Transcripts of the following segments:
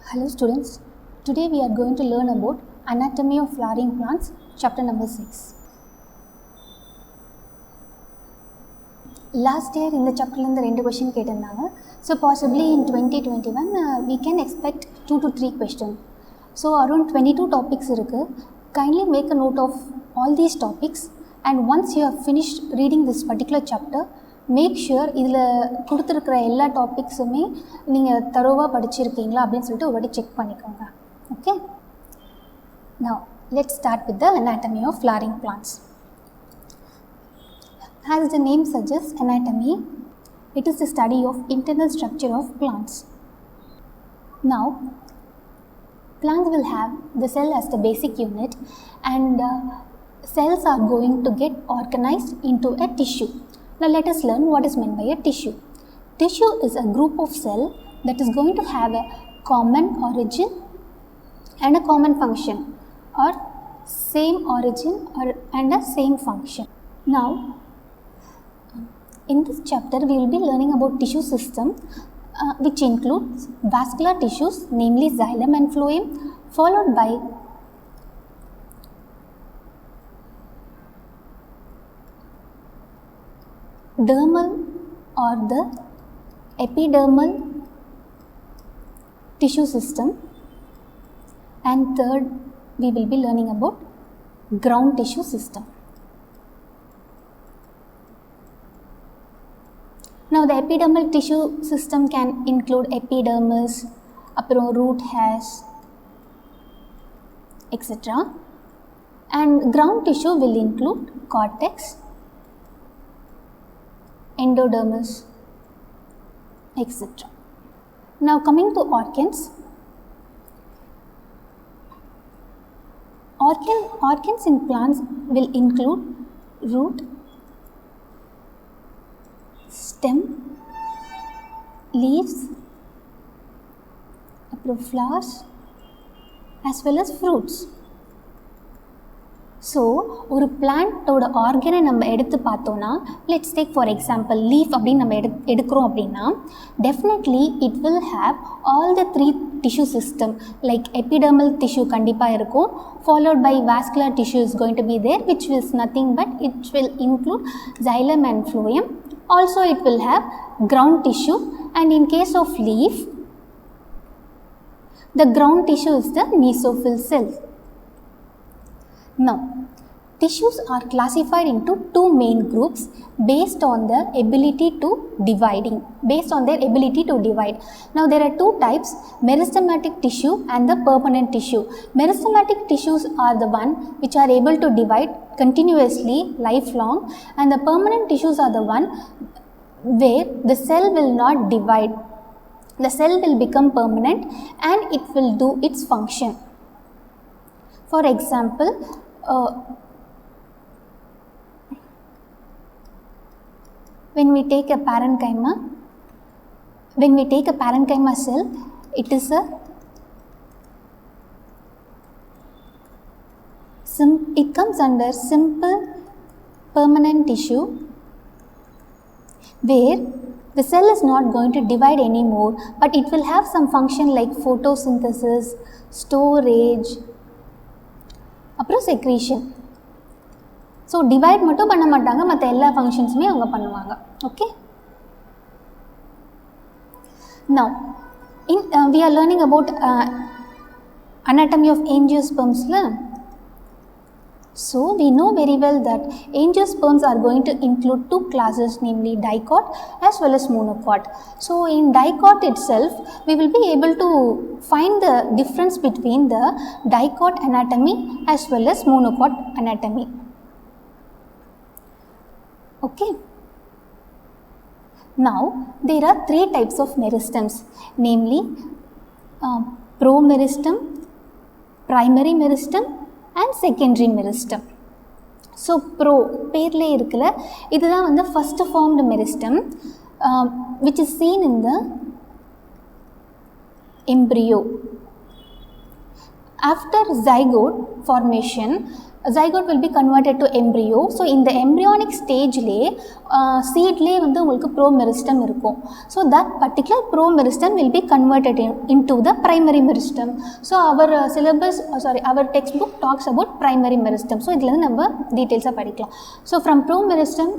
Hello students, today we are going to learn about anatomy of flowering plants, chapter number 6. Last year in the chapter in the 2 question கேட்டிருந்தாங்க. So possibly in 2021 we can expect 2 to 3 questions. So around 22 topics இருக்கு. Kindly make a note of all these topics and once you have finished reading this particular chapter, make sure இதில் கொடுத்துருக்கிற எல்லா டாபிக்ஸுமே நீங்கள் தரோவாக படிச்சிருக்கீங்களா அப்படின்னு சொல்லிட்டு ஒரு வாட்டி செக் பண்ணிக்கோங்க. Okay? Now let's start with the anatomy of flowering plants. As the name suggests, anatomy, it is the study of internal structure of plants. Now, plants will have the cell as the basic unit and cells are going to get organized into a tissue. Now, let us learn what is meant by a tissue. Tissue is a group of cells that is going to have a common origin and a common function, or same origin and a same function. Now, in this chapter, we will be learning about tissue system which includes vascular tissues, namely xylem and phloem, followed by dermal or the epidermal tissue system, and third, we will be learning about ground tissue system. Now, the epidermal tissue system can include epidermis, root hairs, etc. And ground tissue will include cortex, endodermis, etc. Now, coming to organs. Organs in plants will include root, stem, leaves, flowers as well as fruits. So, ஒரு பிளான்ட்டோட ஆர்கனை நம்ம எடுத்து பார்த்தோன்னா, let's take for example leaf அப்படின்னு நம்ம எடுக்கிறோம் அப்படின்னா, definitely it will have all the 3 tissue system like epidermal tissue கண்டிப்பாக இருக்கும், followed by vascular tissue is going to be there, which is nothing but it will include xylem and phloem. Also it will have ground tissue, and in case of leaf, the ground tissue is the mesophyll cell. Now, tissues are classified into 2 main groups based on the ability to dividing, based on their ability to divide. Now, there are 2 types, meristematic tissue and the permanent tissue. Meristematic tissues are the one which are able to divide continuously, lifelong, and the permanent tissues are the one where the cell will not divide. The cell will become permanent and it will do its function. For example, when we take a parenchyma cell, it comes under simple permanent tissue where the cell is not going to divide anymore, but it will have some function like photosynthesis, storage, secretion. So, divide மட்டும் பண்ண மாட்டாங்க, மற்ற எல்லா ஃபங்க்ஷன்ஸுமே அவங்க பண்ணுவாங்க. Okay? Now, we are learning about anatomy of angiosperms. So, we know very well that angiosperms are going to include 2 classes, namely dicot as well as monocot. So, in dicot itself, we will be able to find the difference between the dicot anatomy as well as monocot anatomy. Okay. Now, there are 3 types of meristems, namely promeristem, primary meristem and secondary meristem. So, பேர்லே இருக்குல்ல, இதுதான் வந்து first formed meristem which is seen in the embryo. After zygote formation, zygote will be converted to embryo. So in the embryonic stage seed வந்து உங்களுக்கு promeristem இருக்கும். So that particular promeristem will be converted into the primary meristem. So our syllabus our textbook talks about primary meristem. So இதுல நம்ம details படிக்கலாம். So from promeristem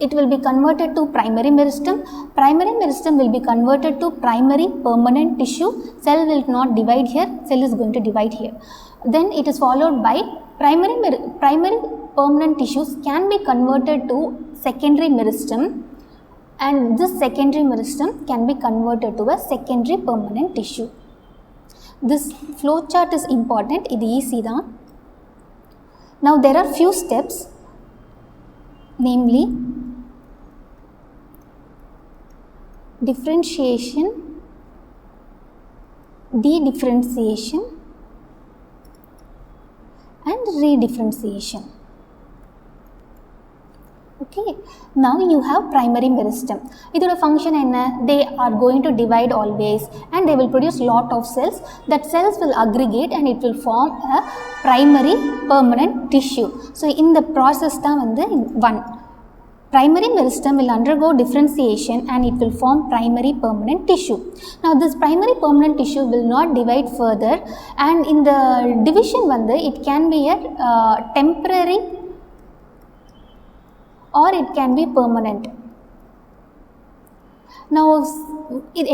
it will be converted to primary meristem. Primary meristem will be converted to primary permanent tissue. Cell will not divide here, cell is going to divide here. Then it is followed by primary permanent tissues can be converted to secondary meristem, and this secondary meristem can be converted to a secondary permanent tissue. This flow chart is important, இது easy தான். Now there are few steps, namely differentiation, de-differentiation and redifferentiation. Okay, now you have primary meristem. Idoda function enna? They are going to divide always and they will produce lot of cells. That cells will aggregate and it will form a primary permanent tissue. So in the process da vandu one primary meristem will undergo differentiation and it will form primary permanent tissue. Now this primary permanent tissue will not divide further, and in the division it can be a temporary or it can be permanent. Now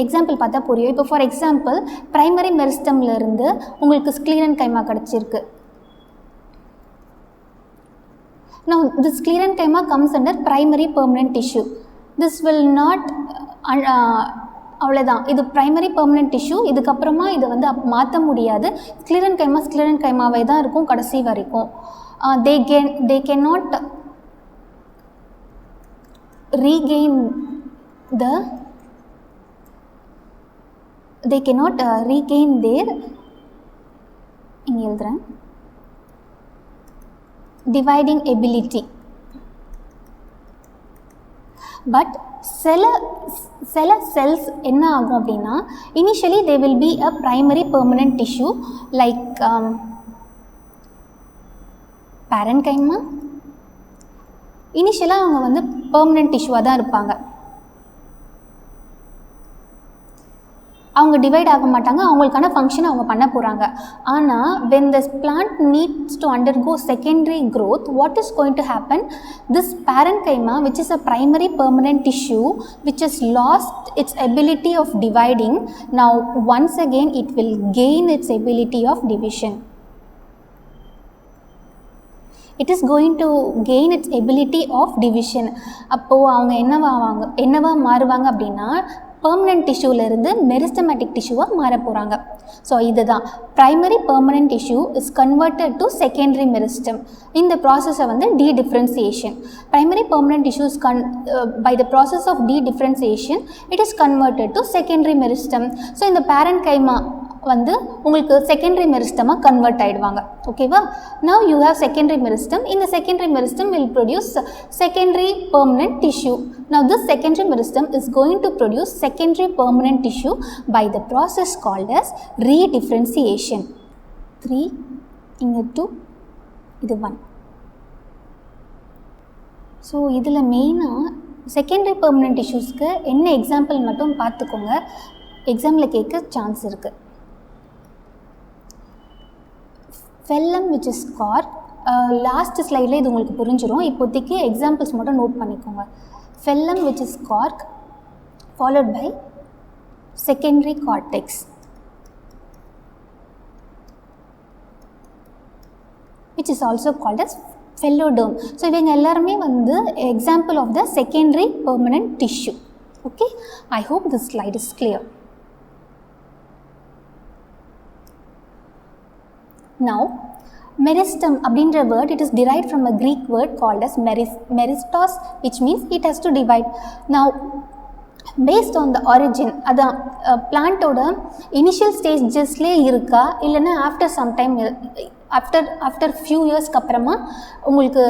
example பார்த்தா புரியும். இப்போ for example primary meristemல இருந்து உங்களுக்கு sclerenchyma கிடைச்சிருக்கு. Now this sclerenchyma comes under primary permanent tissue. This will not அவ்வளோதான், இது primary permanent tissue. இதுக்கப்புறமா இதை வந்து மாற்ற முடியாது. sclerenchymaவே தான் இருக்கும் கடைசி வரைக்கும். they cannot regain their இங்கே எழுதுறேன் dividing ability, but cells என்ன ஆகும் அப்படின்னா initially they will be a primary permanent tissue like parenchyma. initially அவங்க வந்து permanent tissue தான் இருப்பாங்க, அவங்க டிவைட் ஆக மாட்டாங்க, அவங்களுக்கான ஃபங்க்ஷன் அவங்க பண்ண போகிறாங்க. ஆனால் when this plant needs to undergo secondary growth, what is going to happen? This parenchyma, which is a primary permanent tissue which has lost its ability of dividing, now once again it will gain its ability of division. It is going to gain its ability of division. அப்போது அவங்க என்னவா மாறுவாங்க அப்படின்னா permanent tissueல இருந்து meristematic tissue-வாக மாற போகிறாங்க. So இதுதான் primary permanent tissue is converted to secondary meristem. இந்த ப்ராசஸை வந்து de-differentiation. Primary permanent tissue is by the process of de-differentiation it is converted to secondary meristem. So இந்த parenchyma வந்து உங்களுக்கு secondary meristem-ஆ கன்வெர்ட் ஆகிடுவாங்க. ஓகேவா? Now you have secondary meristem. இந்த secondary meristem will produce secondary permanent tissue. Now this secondary meristem is going to produce secondary permanent tissue by the process called as redifferentiation. 3 இங்கே 2 இது 1. So இதில் மெயினாக secondary permanent டிஷ்யூஸ்க்கு என்ன example மட்டும் பார்த்துக்கோங்க, எக்ஸாமில் கேட்க சான்ஸ் இருக்குது. ஃபெல்லம் which is cork, லாஸ்ட் ஸ்லைடில் இது உங்களுக்கு புரிஞ்சிடும். இப்போதைக்கு எக்ஸாம்பிள்ஸ் மட்டும் நோட் பண்ணிக்கோங்க. Phellum which is cork followed by secondary cortex. Which is also called as phelloderm. So இவங்க எல்லாருமே வந்து example of the secondary permanent tissue. Okay, I hope this slide is clear. Now meristem அப்படின்ற word, it is derived from a Greek word called as meristos, which means it has to divide. Now based on the origin, அதான் பிளான்ட்டோட initial ஸ்டேஜஸ்லேயே இருக்கா இல்லைன்னா after some time after few இயர்ஸ்க்கு அப்புறமா உங்களுக்கு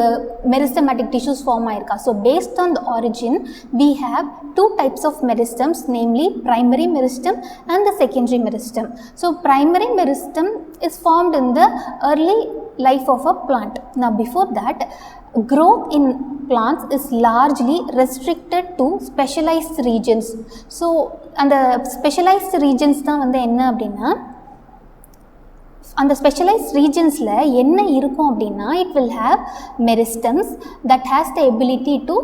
meristematic tissues form ஆயிருக்கா. So based on the origin we have two types of meristems, namely primary meristem and the secondary meristem. So primary meristem is formed in the early life of a plant. Now before that, growth in plants is largely restricted to specialized regions. So அந்த specialized regions தான் வந்து என்ன அப்படின்னா, அந்த specialised ரீஜன்ஸில் என்ன இருக்கும் அப்படின்னா, it will have meristems that has the ability to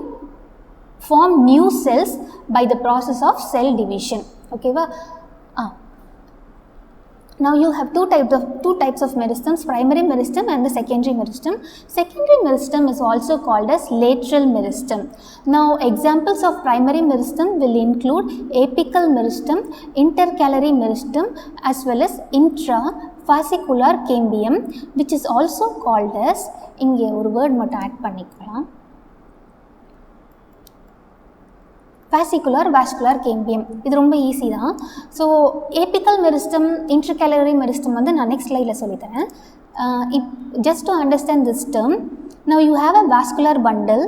form new cells by the process of cell division. Okay va? Now you have two types of meristems, primary meristem and the secondary meristem. Secondary meristem is also called as lateral meristem. Now examples of primary meristem will include apical meristem, intercalary meristem, as well as intrafascicular cambium, which is also called as, inge ஒரு word மட்டும் add பண்ணிக்கலாம், fascicular vascular cambium. இது ரொம்ப easy தான். So apical meristem, intercalary meristem வந்து நான் next ஸ்லைடில் சொல்லித்தரேன். Just to understand this term, now you have a vascular bundle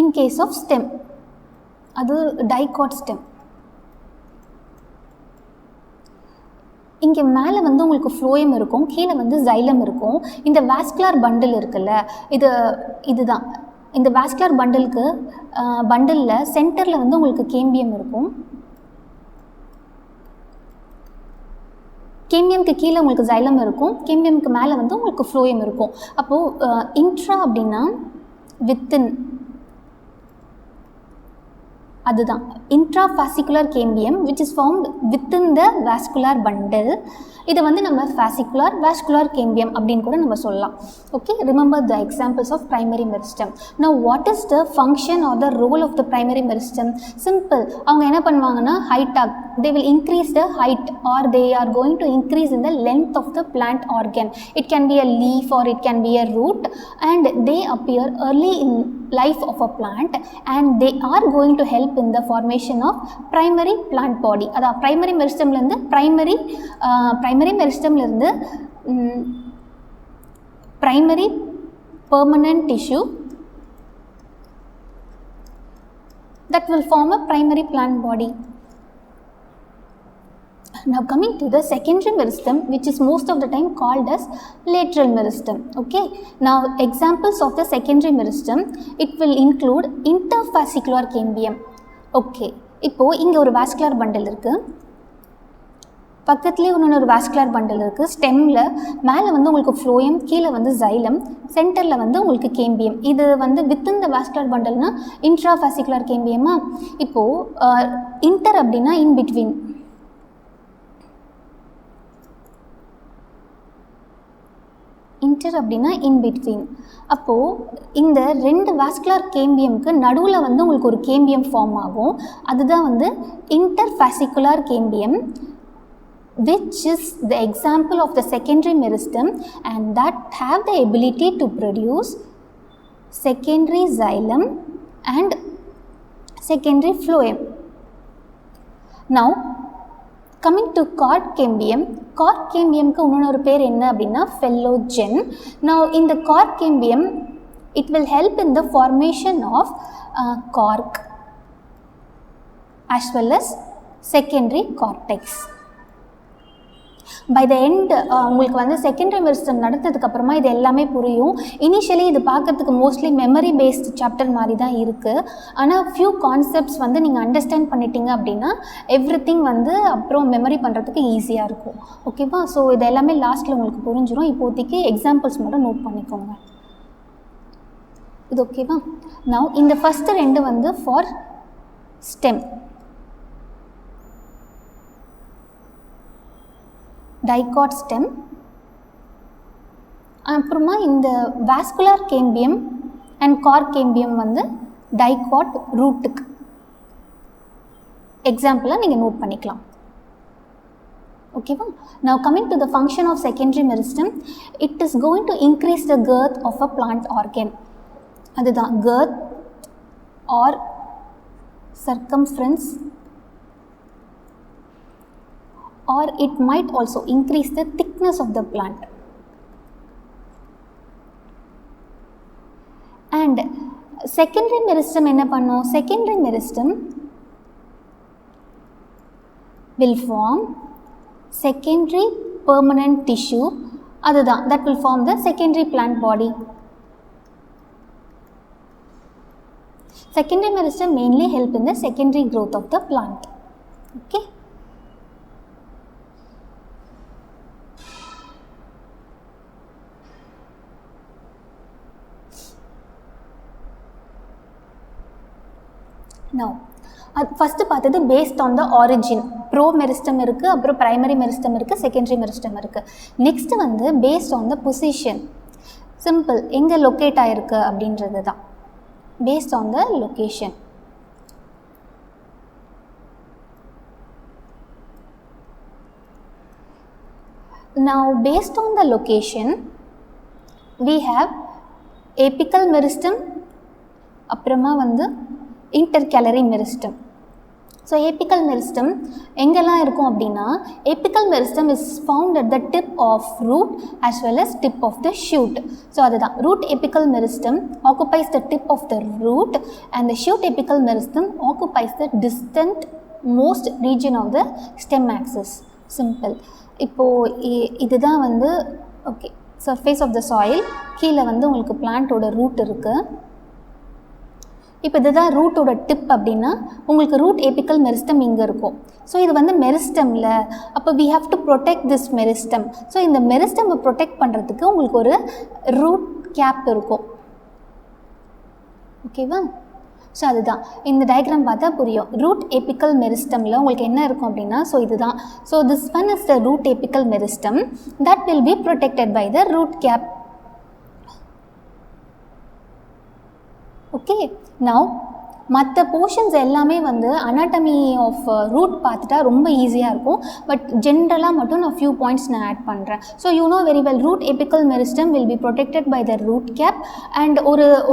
in case of stem, அது டைகாட் ஸ்டெம். இங்கே மேலே வந்து உங்களுக்கு ஃப்ளோயம் இருக்கும், கீழே வந்து ஜைலம் இருக்கும். இந்த வாஸ்குலர் பண்டில் இருக்குல்ல, இதுதான் இந்த வாஸ்குலர் பண்டலில் சென்டரில் வந்து உங்களுக்கு கேம்பியம் இருக்கும். கேம்பியம்க்கு கீழே உங்களுக்கு ஜைலம் இருக்கும், கேம்பியம்க்கு மேலே வந்து உங்களுக்கு ஃப்ளோயம் இருக்கும். அப்போது இன்ட்ரா அப்படின்னா வித்தின், அதுதான் intrafascicular cambium which is formed within the vascular bundle. இதை வந்து நம்ம fascicular vascular cambium அப்படின்னு கூட நம்ம சொல்லலாம். Okay, remember the examples of primary meristem. Now what is the function or the role of the primary meristem? Simple, அவங்க என்ன பண்ணுவாங்கன்னா height, they will increase the height or they are going to increase in the length of the plant organ. It can be a leaf or it can be a root, and they appear early in life of a plant and they are going to help in the formation of primary plant body. அதான் primary meristemலேருந்து primary meristemலேருந்து primary permanent tissue that will form a primary plant body. Now coming to the secondary meristem, which is most of the time called as lateral meristem. Okay, now examples of the secondary meristem, it will include interfascicular cambium. Okay, இப்போ இங்கே ஒரு vascular bundle இருக்குது, பக்கத்துலேயே இன்னொரு vascular bundle இருக்குது. ஸ்டெம்மில் மேலே வந்து உங்களுக்கு ஃப்ளோயம், கீழே வந்து ஜைலம், சென்டரில் வந்து உங்களுக்கு கேம்பியம். இது வந்து வித்தின் த வாஸ்குலர் பண்டல்னால் இன்ட்ராஃபாசிகுலர் கேம்பியமா. இப்போது இன்டர் அப்படின்னா இன் பிட்வீன், இன்டர் அப்படின்னா இன் பிட்வீன். அப்போது இந்த ரெண்டு வாஸ்குலர் கேம்பியம்க்கு நடுவில் வந்து உங்களுக்கு ஒரு கேம்பியம் ஃபார்ம் ஆகும். அதுதான் வந்து இன்டர்ஃபாசிகுலர் cambium, which is the example of the secondary meristem and that have the ability to produce secondary xylem and secondary phloem. Now coming to cork cambium, cork cambiumக்கு இன்னொரு பேர் என்ன அப்படின்னா phloem. Now in the cork cambium it will help in the formation of cork as well as secondary cortex. By the end உங்களுக்கு வந்து secondary meristem நடந்ததுக்கப்புறமா இது எல்லாமே புரியும். Initially இது பார்க்குறதுக்கு மோஸ்ட்லி மெமரி பேஸ்ட் சாப்டர் மாதிரி தான் இருக்குது. ஆனால் ஃபியூ கான்செப்ட்ஸ் வந்து நீங்கள் அண்டர்ஸ்டாண்ட் பண்ணிட்டீங்க அப்படின்னா எவ்ரிதிங் வந்து அப்புறம் மெமரி பண்ணுறதுக்கு ஈஸியாக இருக்கும். ஓகேவா? ஸோ இது எல்லாமே லாஸ்ட்டில் உங்களுக்கு புரிஞ்சிடும். இப்போதைக்கு எக்ஸாம்பிள்ஸ் மட்டும் நோட் பண்ணிக்கோங்க. இது ஓகேவா? நவ் இந்த ஃபஸ்ட்டு ரெண்டு வந்து ஃபார் ஸ்டெம், டைகாட் ஸ்டெம். அப்புறமா இந்த vascular cambium and cork cambium வந்து டைகாட் ரூட்டுக்கு எக்ஸாம்பிளாக நீங்கள் நோட் பண்ணிக்கலாம். ஓகேவா? Now coming to the function of secondary meristem, it is going to increase the girth of a plant organ. அதுதான் girth or circumference, or it might also increase the thickness of the plant. And secondary meristem என்ன பண்ணும்? Secondary meristem will form secondary permanent tissue, அதுதான் that will form the secondary plant body. Secondary meristem mainly help in the secondary growth of the plant. Okay. Now, first பார்த்தது based on the origin. Bro meristem இருக்குது, அப்புறம் primary meristem இருக்குது, secondary meristem இருக்குது. Next வந்து based on the position. Simple, எங்கே locate ஆகிருக்கு அப்படின்றது தான். based on the location. Now, based on the location, we have apical meristem, அப்புறமா வந்து intercalary meristem. So, apical meristem எங்கெல்லாம் இருக்கும் அப்படின்னா, apical meristem is found at the tip of root as well as tip of the shoot. So, அதுதான் root apical meristem occupies the tip of the root and the shoot apical meristem occupies the distant most region of the stem axis. Simple. இப்போது இதுதான் வந்து okay surface of the soil. கீழே வந்து உங்களுக்கு பிளான்ட்டோட root இருக்குது. இப்போ இதுதான் ரூட்டோட டிப் அப்படின்னா உங்களுக்கு ரூட் ஏபிக்கல் மெரிஸ்டம் இங்கே இருக்கும். ஸோ இது வந்து மெரிஸ்டமில், அப்போ we have to protect this meristem. So இந்த மெரிஸ்டமை ப்ரொடெக்ட் பண்ணுறதுக்கு உங்களுக்கு ஒரு ரூட் கேப் இருக்கும். ஓகேவா? ஸோ அதுதான் இந்த டயக்ராம் பார்த்தா புரியும். ரூட் ஏபிக்கல் மெரிஸ்டமில் உங்களுக்கு என்ன இருக்கும் அப்படின்னா, ஸோ இதுதான். So this one is the root apical meristem that will be protected by the root cap. Okay. Now மற்ற போர்ஷன்ஸ் எல்லாமே வந்து அனாட்டமி ஆஃப் ரூட் பார்த்துட்டா ரொம்ப ஈஸியாக இருக்கும். பட் ஜென்ரலாக மட்டும் நான் ஃபியூ பாயிண்ட்ஸ் நான் ஆட் பண்ணுறேன். So you know very well root apical meristem will be protected by the root cap. And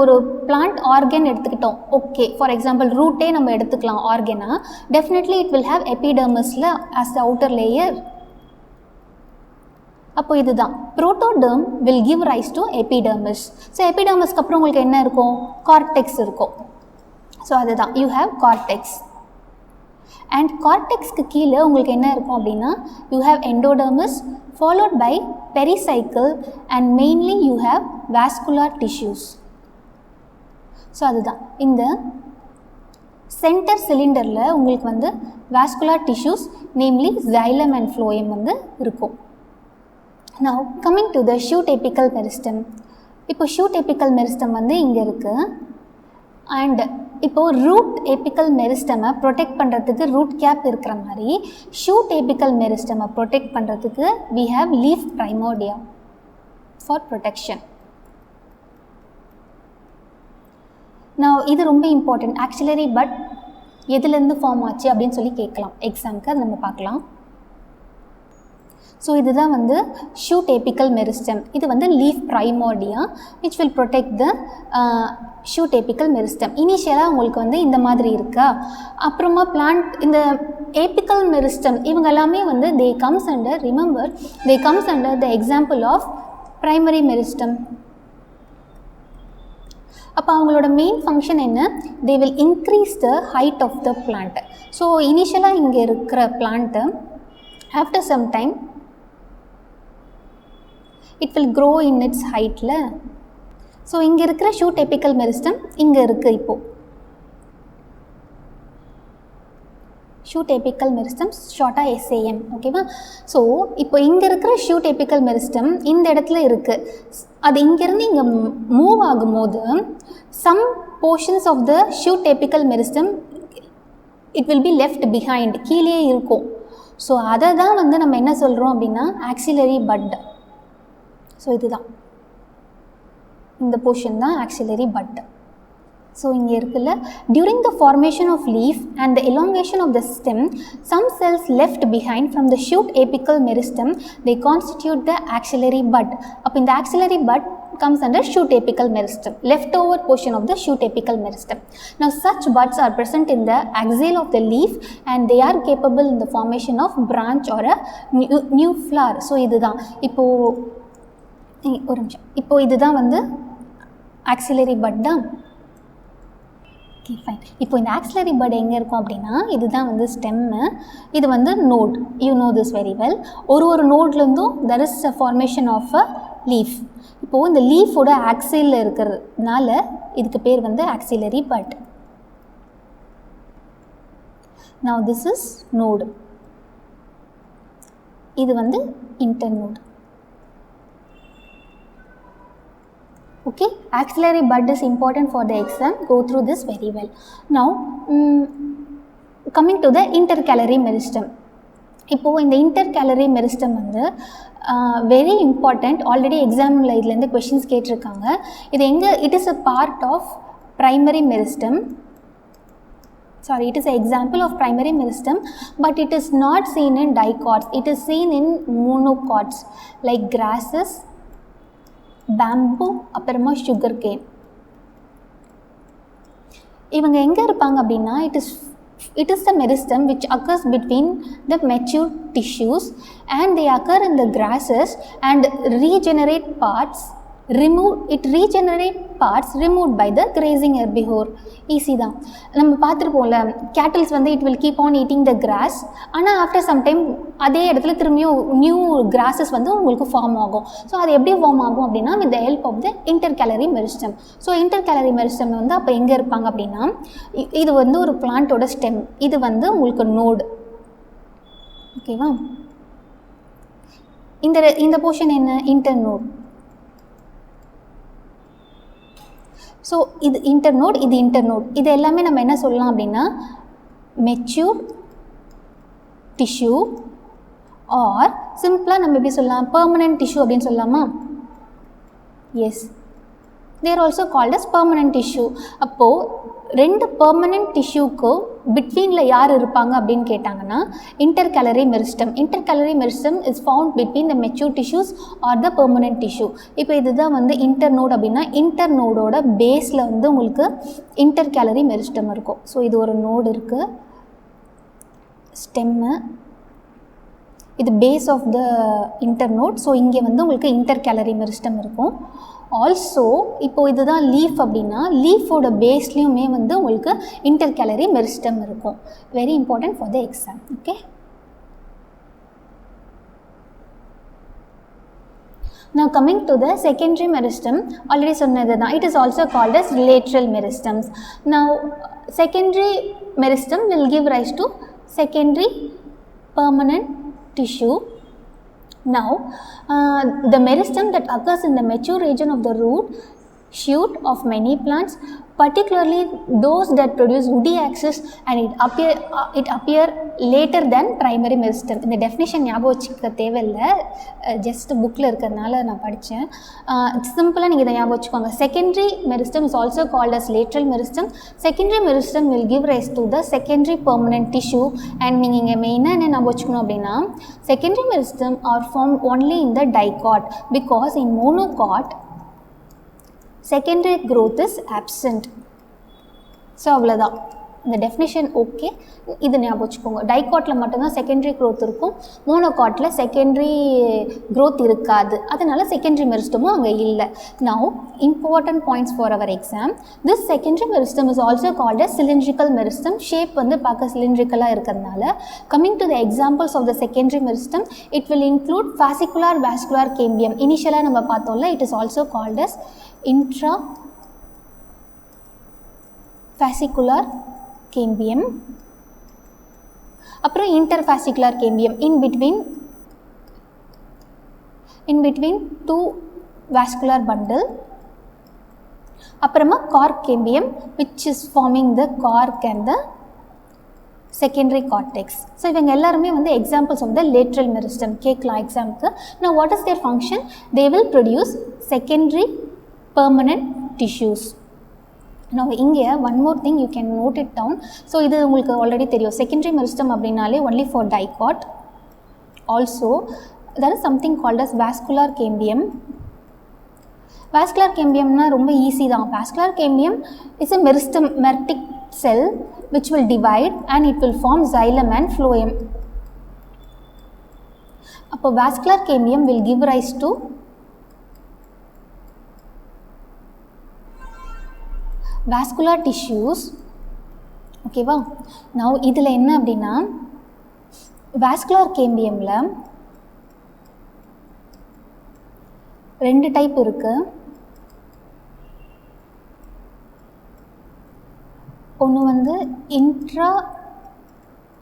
ஒரு பிளான்ட் ஆர்கன் எடுத்துக்கிட்டோம். ஓகே, ஃபார் எக்ஸாம்பிள் ரூட்டே நம்ம எடுத்துக்கலாம் ஆர்கனா. டெஃபினெட்லி இட் வில் ஹேவ் எபிடர்மஸில் ஆஸ் த அவுட்டர் லேயர். அப்போ இதுதான் protoderm will give rise to epidermis. So எபிடர்மிஸ்க்கு அப்புறம் உங்களுக்கு என்ன இருக்கும்? கார்டெக்ஸ் இருக்கும். ஸோ அதுதான் யூ ஹேவ் கார்டெக்ஸ். அண்ட் கார்டெக்ஸ்க்கு கீழே உங்களுக்கு என்ன இருக்கும் அப்படின்னா, you have endodermis followed by pericycle and mainly you have vascular tissues. So அதுதான் இந்த சென்டர் சிலிண்டரில் உங்களுக்கு வந்து vascular tissues namely xylem and phloem வந்து இருக்கும். Now coming to the shoot apical meristem. இப்போ shoot apical meristem வந்து இங்கே இருக்குது. அண்ட் இப்போது ரூட் ஏபிக்கல் மெரிஸ்டமை ப்ரொடெக்ட் பண்ணுறதுக்கு ரூட் கேப் இருக்கிற மாதிரி ஷூட் ஏபிக்கல் மெரிஸ்டமை ப்ரொடெக்ட் பண்ணுறதுக்கு we have leaf primordia for protection. Now இது ரொம்ப இம்பார்ட்டன்ட். ஆக்சிலரி பட் எதுலேருந்து ஃபார்ம் ஆச்சு அப்படின்னு சொல்லி கேட்கலாம் எக்ஸாமுக்கு, அது நம்ம பார்க்கலாம். ஸோ இதுதான் வந்து ஷூட் ஏபிக்கல் மெரிஸ்டம். இது வந்து leaf primordia which will protect the shoot apical meristem. இனிஷியலாக உங்களுக்கு வந்து இந்த மாதிரி இருக்கா. அப்புறமா பிளான்ட் இந்த ஏபிக்கல் மெரிஸ்டம் இவங்க எல்லாமே வந்து they comes under, remember they comes under the example of primary meristem. அப்போ அவங்களோட மெயின் ஃபங்க்ஷன் என்ன? They will increase the height of the plant. So இனிஷியலாக இங்கே இருக்கிற plant after some time it will grow in its heightல. So இங்கே இருக்கிற shoot apical meristem இங்கே இருக்குது. இப்போது ஷூட் ஏபிக்கல் மெரிஸ்டம் ஷார்ட்டாக SAM. ஓகேவா? ஸோ இப்போ இங்கே இருக்கிற ஷூட் ஏபிக்கல் மெரிஸ்டம் இந்த இடத்துல இருக்குது. அது இங்கேருந்து இங்கே மூவ் ஆகும்போது some portions of the shoot apical meristem it will be left behind, கீழே இருக்கும். ஸோ அதை தான் வந்து நம்ம என்ன சொல்கிறோம் அப்படின்னா ஆக்சிலரி பட். ஸோ இதுதான் இந்த போர்ஷன் தான் ஆக்சிலரி பட். ஸோ இங்கே இருக்குல்ல, during the formation of leaf and the elongation of the stem, some cells left behind from the shoot apical meristem, they constitute the axillary bud. அப்போ இந்த axillary bud comes under shoot apical meristem, leftover portion of the shoot apical meristem. Now such buds are present in the axil of the leaf and they are capable in the formation of branch or a new flower. So இதுதான் இப்போது ஒரு நிமிஷம், இப்போது இதுதான் வந்து axillary but தான். Okay fine. இப்போ இந்த ஆக்சிலரி பட் எங்கே இருக்கும் அப்படின்னா இதுதான் வந்து ஸ்டெம்மு, இது வந்து node. You know this very well. ஒரு நோட்லேருந்தும் there is a formation of a leaf. இப்போது இந்த லீஃபோட ஆக்சிலில் இருக்கிறதுனால இதுக்கு பேர் வந்து axillary bud. Now this is node, இது வந்து internode. Okay, axillary bud is important for the exam. Go through this very well. Now coming to the intercalary meristem. இப்போது இந்த இன்டர்கேலரி மெரிஸ்டம் வந்து வெரி இம்பார்ட்டண்ட். ஆல்ரெடி எக்ஸாமில் இதுலேருந்து questions கேட்டிருக்காங்க. இது எங்கே, it is a part of primary meristem. Sorry, it is an example of primary meristem, but it is not seen in dicots. It is seen in monocots like grasses, bamboo, அப்புறமா sugar cane. இவங்க எங்கே இருப்பாங்க அப்படின்னா it is the meristem which occurs between the mature tissues, and they occur in the grasses and regenerate parts removed by the grazing herbivore. Easy தான். நம்ம பார்த்துருப்போம்ல, cattles வந்து it will keep on eating the cross. ஆனால் after some time அதே இடத்துல திரும்பியும் new grasses வந்து உங்களுக்கு form ஆகும். ஸோ அது எப்படி ஃபார்ம் ஆகும் அப்படின்னா with the help of the intercalary meristem. So intercalary meristem வந்து அப்போ எங்கே இருப்பாங்க அப்படின்னா, இது வந்து ஒரு பிளான்ட்டோட ஸ்டெம், இது வந்து உங்களுக்கு நோடு. ஓகேவா? இந்த போர்ஷன் என்ன, இன்டர்நோட். ஸோ இது இன்டர்நோட், இது இன்டர்நோட். இது எல்லாமே நம்ம என்ன சொல்லலாம் அப்படின்னா மெச்சூர் டிஷ்யூ, ஆர் சிம்பிளாக நம்ம எப்படி சொல்லலாம், பெர்மனன்ட் டிஷ்யூ அப்படின்னு சொல்லலாமா? Yes, they are also called as permanent tissue. அப்போது ரெண்டு பெர்மனன்ட் டிஷ்யூக்கு பிட்வீனில் யார் இருப்பாங்க அப்படின்னு கேட்டாங்கன்னா intercalary meristem. Intercalary meristem is found between the mature tissues R the permanent tissue. இப்போ இதுதான் வந்து இன்டர்நோட் அப்படின்னா இன்டர்நோடோட பேஸில் வந்து உங்களுக்கு இன்டர்கேலரி மெரிஸ்டம் இருக்கும். ஸோ இது ஒரு நோடு இருக்குது, ஸ்டெம்மு, இது base of the internode. So இங்கே வந்து உங்களுக்கு இன்டர்கேலரி மெரிஸ்டம் இருக்கும். ஆல்சோ இப்போது இதுதான் லீஃப் அப்படின்னா லீஃபோட பேஸ்லேயுமே வந்து உங்களுக்கு இன்டர்கேலரி மெரிஸ்டம் இருக்கும். Very important for the exam. Okay, now coming to the secondary meristem, already சொன்னது தான், it is also called as lateral meristems. Now secondary meristem will give rise to secondary permanent tissue. Now the meristem that occurs in the mature region of the root shoot of many plants, particularly those that produce woody axis, and it appear later than primary meristem. இந்த definition ஞாபகம் வச்சுக்க தேவையில்லை, just புக்கில் இருக்கிறதுனால நான் படித்தேன். சிம்பிளாக நீங்கள் இதை ஞாபகம் வச்சுக்கோங்க. Secondary meristem is also called as lateral meristem. Secondary meristem will give rise to the secondary permanent tissue. And நீங்கள் இங்கே மெயினாக என்ன ஞாபகம் வச்சுக்கணும் அப்படின்னா secondary meristem are form only in the dicot, because in monocot secondary growth is absent. So அவ்வளோதான் இந்த definition. Okay, இது ஞாபகம் வச்சுக்கோங்க. டைகாட்டில் மட்டும்தான் செகண்டரி க்ரோத் இருக்கும், மோனோகாட்டில் செகண்டரி க்ரோத் இருக்காது, அதனால் செகண்டரி மெரிஸ்டமும் அங்கே இல்லை. Now important points for our exam. This secondary meristem is also called as cylindrical meristem. Shape வந்து பார்க்க சிலிண்ட்ரிக்கலாக இருக்கிறதுனால. Coming to the examples of the secondary meristem, it will include fascicular vascular cambium. இனிஷியலாக நம்ம பார்த்தோம்ல, it is also called as intrafascicular cambium, அப்புறம் interfascicular cambium, in between two vascular bundle, அப்புறமா cork cambium which is forming the cork and the secondary cortex. So இவங்க எல்லாருமே வந்து examples of the lateral meristem கேட்கலாம் எக்ஸாமுக்கு. Now what is their function? They will produce secondary permanent tissues. Now இங்கே one more thing you can note it down. So இது உங்களுக்கு already தெரியும், secondary meristem அப்படின்னாலே only for dicot. Also there is something called as vascular cambium. vascular cambiumனா ரொம்ப easy தான். vascular cambium is a meristematic cell which will divide and it will form xylem and phloem. அப்போ vascular cambium will give rise to vascular tissues ஓகேவா. Now இதில் என்ன அப்படின்னா vascular கேம்பியமில் 2 type இருக்குது. ஒன்று வந்து இன்ட்ரா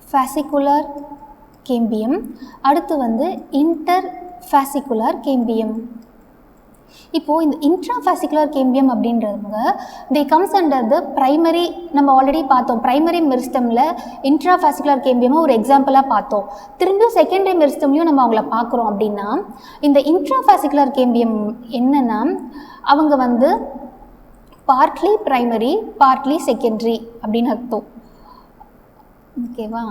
ஃபாசிகுலர் கேம்பியம், அடுத்து வந்து இன்டர் ஃபாசிகுலர் கேம்பியம். இப்போது இந்த இன்ட்ராஃபாசிகுலர் கேம்பியம் அப்படின்றவங்க தே கம்ஸ் அண்டர் த ப்ரைமரி. நம்ம ஆல்ரெடி பார்த்தோம் ப்ரைமரி மெரிஸ்டமில் இன்ட்ராஃபாசிகுலர் கேம்பியமாக ஒரு எக்ஸாம்பிளாக பார்த்தோம். திரும்பியும் செகண்டரி மெரிஸ்டம்லையும் நம்ம அவங்கள பார்க்குறோம். அப்படின்னா இந்த இன்ட்ராஃபாசிகுலர் கேம்பியம் என்னென்னா அவங்க வந்து பார்ட்லி ப்ரைமரி பார்ட்லி செகண்டரி அப்படின்னு அர்த்தம். ஓகேவா.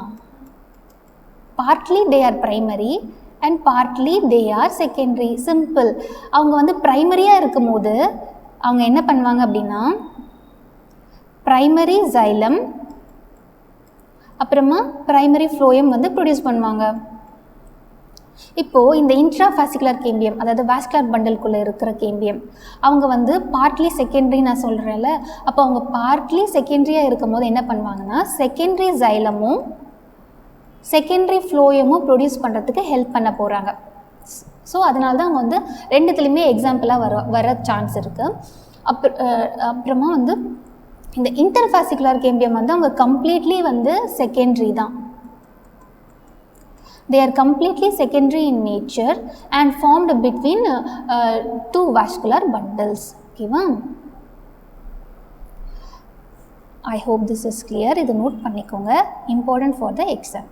Partly they are primary and partly they are secondary. Simple. அவங்க வந்து ப்ரைமரியாக இருக்கும் போது அவங்க என்ன பண்ணுவாங்க அப்படின்னா ப்ரைமரி ஜைலம் அப்புறமா ப்ரைமரி ஃப்ளோயம் வந்து ப்ரொடியூஸ் பண்ணுவாங்க. இப்போது இந்த இன்ட்ராஃபாசிகுலர் கேம்பியம் அதாவது வாஸ்குலர் பண்டலுக்குள்ளே இருக்கிற கேம்பியம் அவங்க வந்து பார்ட்லி செகண்டரி நான் சொல்கிறேன்ல. அப்போ அவங்க பார்ட்லி செகண்டரியாக இருக்கும் போது என்ன பண்ணுவாங்கன்னா செகண்டரி ஜைலமும் செகண்டரி ஃப்ளோயமும் ப்ரொடியூஸ் பண்ணுறதுக்கு ஹெல்ப் பண்ண போகிறாங்க. ஸோ அதனால தான் அவங்க வந்து ரெண்டுத்துலேயுமே எக்ஸாம்பிளாக வர சான்ஸ் இருக்குது. அப்புறமா வந்து இந்த இன்டர்ஃபாசிகுலர் கேம்பியம் வந்து அவங்க கம்ப்ளீட்லி வந்து செகண்டரி தான். They are completely secondary in nature and formed between two vascular bundles. Okay, I hope this is clear. இது நோட் பண்ணிக்கோங்க, important for the exam.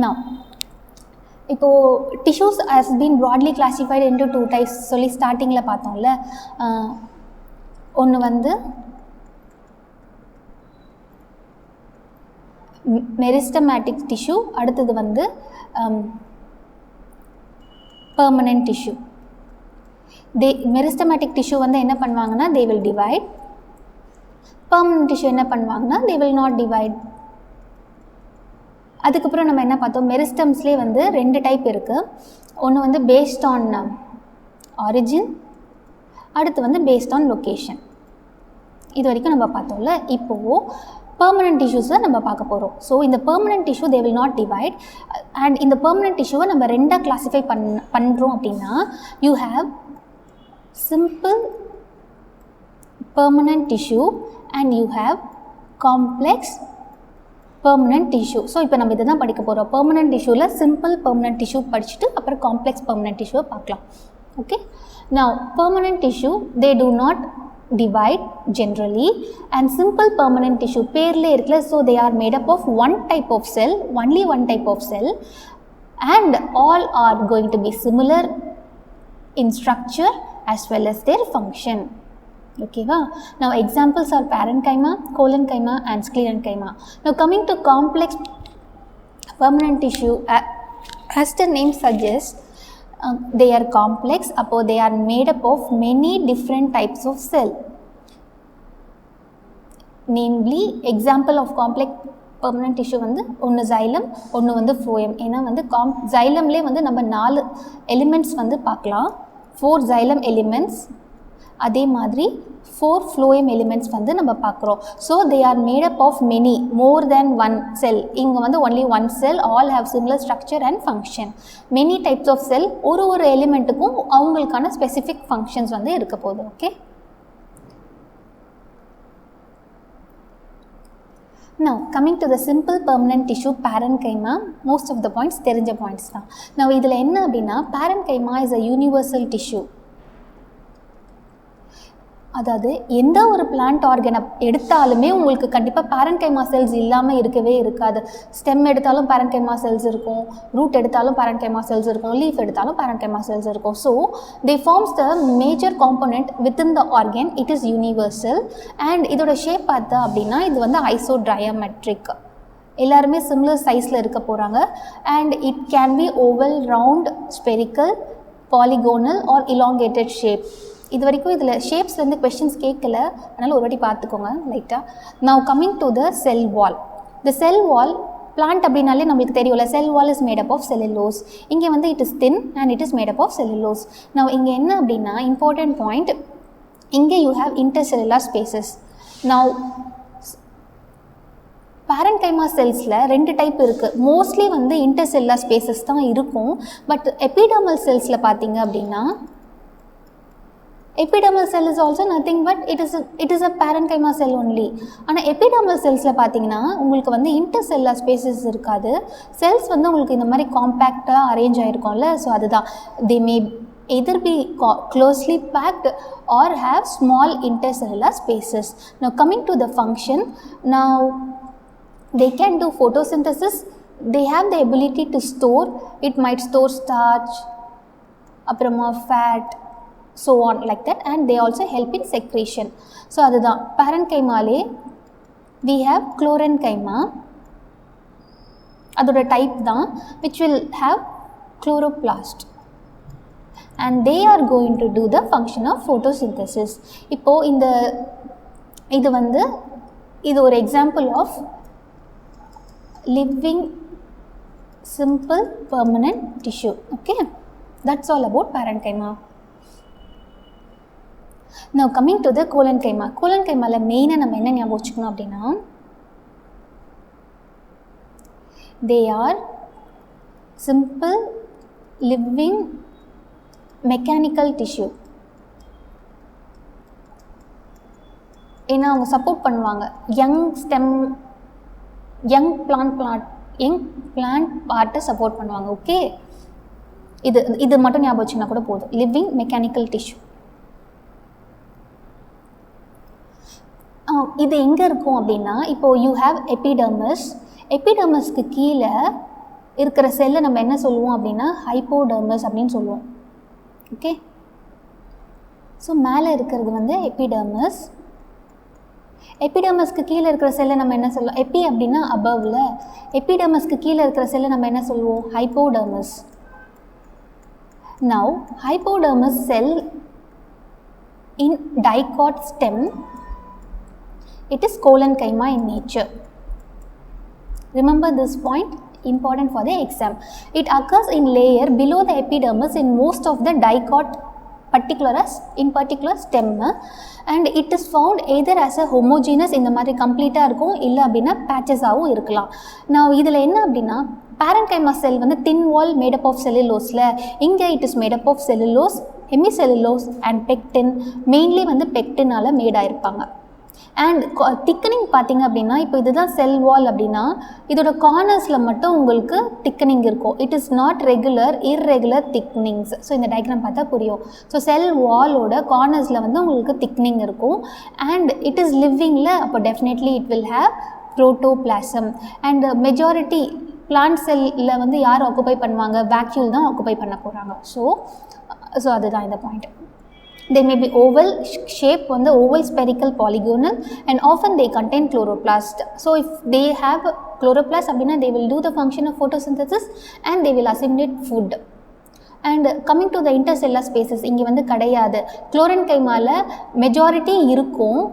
Now, இப்போது tissues has been broadly classified into 2 types சொல்லி ஸ்டார்டிங்கில் பார்த்தோம்ல. ஒன்று வந்து meristematic tissue, அடுத்தது வந்து பெர்மனன்ட் டிஷ்யூ. மெரிஸ்டமேட்டிக் டிஷ்யூ வந்து என்ன பண்ணுவாங்கன்னா they will divide. Permanent tissue என்ன பண்ணுவாங்கன்னா தே வில் நாட் டிவைட். அதுக்கப்புறம் நம்ம என்ன பார்த்தோம், மெரிஸ்டம்ஸ்லேயே வந்து 2 டைப் இருக்குது. ஒன்று வந்து பேஸ்ட் ஆன் ஆரிஜின், அடுத்து வந்து பேஸ்ட் ஆன் லொக்கேஷன். இது வரைக்கும் நம்ம பார்த்தோம்ல. இப்போது பெர்மனன்ட் டிஷ்யூஸை நம்ம பார்க்க போகிறோம். ஸோ இந்த permanent tissue they will not divide. And இந்த பெர்மனன்ட் டிஷ்யூவை நம்ம 2ஆக கிளாஸிஃபை பண்ணுறோம். அப்படின்னா you have simple permanent tissue and you have complex permanent tissue. So இப்போ நம்ம இதை தான் படிக்க போகிறோம். பெர்மனன்ட் டிஷ்யூவில் சிம்பிள் பெர்மனன்ட் டிஷ்யூ படிச்சுட்டு அப்புறம் காம்ப்ளெக்ஸ் பெர்மனன்ட் டிஷ்யூவை பார்க்கலாம். Okay, now permanent tissue they do not divide generally, and simple permanent tissue pairle irukla, so they are made up of one type of cell, only one type of cell, and all are going to be similar in structure as well as their function. Okay va. Now examples are parenchyma, collenchyma and sclerenchyma. Now coming to complex permanent tissue, as the name suggests, they are complex. Appo they are made up of many different types of cell. Namely, example of complex permanent tissue வந்து ஒன்று xylem, ஒன்று வந்து phloem. ஏன்னா வந்து xylemலே வந்து நம்ம 4 elements வந்து பார்க்கலாம். 4 xylem elements, அதே மாதிரி 4 phloem elements வந்து நம்ம பார்க்குறோம். So they are made up of many, more than one cell. இங்கே வந்து only one cell, all have similar structure and function. Many types of cell, ஒரு எலிமெண்ட்டுக்கும் அவங்களுக்கான ஸ்பெசிஃபிக் ஃபங்க்ஷன்ஸ் வந்து இருக்க போகுது. Okay, now coming to the simple permanent tissue parenchyma, most of the points தெரிஞ்ச points தான். now இதில் என்ன அப்படின்னா parenchyma is a universal tissue. அதாவது எந்த ஒரு பிளான்ட் ஆர்கனை எடுத்தாலுமே உங்களுக்கு கண்டிப்பாக பேரன்கைமா செல்ஸ் இல்லாமல் இருக்கவே இருக்காது. ஸ்டெம் எடுத்தாலும் பேரன்கைமா செல்ஸ் இருக்கும், ரூட் எடுத்தாலும் பேரன்கைமா செல்ஸ் இருக்கும், லீஃப் எடுத்தாலும் பேரன்கைமா செல்ஸ் இருக்கும். So they forms the major component within the organ. It is universal. And இதோட ஷேப் பார்த்தா அப்படின்னா இது வந்து ஐசோட்ரையாமெட்ரிக். எல்லாருமே சிமிலர் சைஸில் இருக்க போகிறாங்க. And it can be oval, round, spherical, polygonal or elongated shape. இது வரைக்கும் இதில் ஷேப்ஸ்லேருந்து கொஸ்டின்ஸ் கேட்கல, அதனால் ஒரு வாட்டி பார்த்துக்கோங்க லைட்டாக. Now coming to the cell wall. The cell wall plant அப்படின்னாலே நம்மளுக்கு தெரியும்ல, cell wall is made up of cellulose. இங்கே வந்து it is thin and it is made up of cellulose. நான் இங்கே என்ன அப்படின்னா இம்பார்ட்டன்ட் பாயிண்ட், இங்கே you have intercellular spaces. Now parenchyma செல்ஸில் 2 டைப் இருக்குது. மோஸ்ட்லி வந்து இன்டர்செல்லுலார் ஸ்பேசஸ் தான் இருக்கும். பட் எபிடர்மல் செல்ஸில் பார்த்தீங்க அப்படின்னா epidermal cell is also nothing but it is a parenchyma sell only. ஆனால் எபிடர்மல் செல்ஸில் பார்த்தீங்கன்னா உங்களுக்கு வந்து இன்டர்செல்லுலார் ஸ்பேசஸ் இருக்காது. செல்ஸ் வந்து உங்களுக்கு இந்த மாதிரி காம்பேக்டாக அரேஞ்ச் ஆகிருக்கும்ல, ஸோ அதுதான் தே மே either be closely packed or have small intercellular spaces. Now coming to the function, now they can do photosynthesis. They have the ability to store, it might store starch, aprama fat, so on like that, and they also help in secretion. So adha parenchyma le we have chlorenchyma, adoda type da which will have chloroplast, and they are going to do the function of photosynthesis. இப்போ இது வந்து இது ஒரு example of living simple permanent tissue. Okay, that's all about parenchyma. Now coming to the collenchyma. collenchyma la main நம்ம என்ன ஞாபகம் வச்சுக்கணும் அப்படின்னா they are simple living mechanical tissue. ஏன்னா அவங்க சப்போர்ட் பண்ணுவாங்க யங் பிளான்ட் பார்ட்டை சப்போர்ட் பண்ணுவாங்க. ஓகே, இது மட்டும் ஞாபகம் வச்சுன்னா கூட போதும். Living mechanical tissue. இது எங்கே இருக்கும் அப்படின்னா, இப்போது யூ ஹாவ் எபிடர்மஸ். எபிடர்மஸ்க்கு கீழே இருக்கிற செல்லை நம்ம என்ன சொல்லுவோம் அப்படின்னா ஹைப்போடர்மஸ் அப்படின்னு சொல்லுவோம். ஓகே, ஸோ மேலே இருக்கிறது வந்து எபிடர்மஸ். எபிடர்மஸ்க்கு கீழே இருக்கிற செல்லை நம்ம என்ன சொல்லுவோம், எபி அப்படின்னா அபவ்ல, எபிடர்மஸ்க்கு கீழே இருக்கிற செல்லை நம்ம என்ன சொல்லுவோம், hypodermis. Now hypodermis cell in dicot stem, it is collenchyma in nature. Remember this point, important for the exam. It occurs in layer below the epidermis in most of the dicot in particular stem, and it is found either as a homogeneous, இந்த மாதிரி கம்ப்ளீட்டாக இருக்கும், இல்லை அப்படின்னா பேச்சஸாகவும் இருக்கலாம். நான் இதில் என்ன அப்படின்னா parenchyma செல் வந்து தின் வால் மேடப் ஆஃப் செல்லுலோஸில், இங்கே it is made up of cellulose, hemicellulose and pectin. Mainly வந்து பெக்டினால் மேடாயிருப்பாங்க. அண்ட் திக்கனிங் பார்த்திங்க அப்படின்னா, இப்போ இதுதான் செல் வால் அப்படின்னா இதோட கார்னர்ஸில் மட்டும் உங்களுக்கு திக்கனிங் இருக்கும். It is not regular, irregular thickenings. So இந்த டயக்ராம் பார்த்தா புரியும். ஸோ செல் வாலோட கார்னர்ஸில் வந்து உங்களுக்கு திக்னிங் இருக்கும். அண்ட் இட் இஸ் லிவிங்கில், அப்போ definitely it will have protoplasm. And majority plant செல்லில் வந்து யார் ஆக்குபை பண்ணுவாங்க, வேக்யூல் தான் ஆக்குபை பண்ண போகிறாங்க. ஸோ அதுதான் இந்த point. They may be oval shape, on the oval, spherical, polygonal, and often they contain chloroplast. So if they have chloroplast abdina, they will do the function of photosynthesis and they will assimilate food. And coming to the intercellular spaces, இங்கே வந்து கிடையாது. குளோரென்கைமால majority இருக்கும்,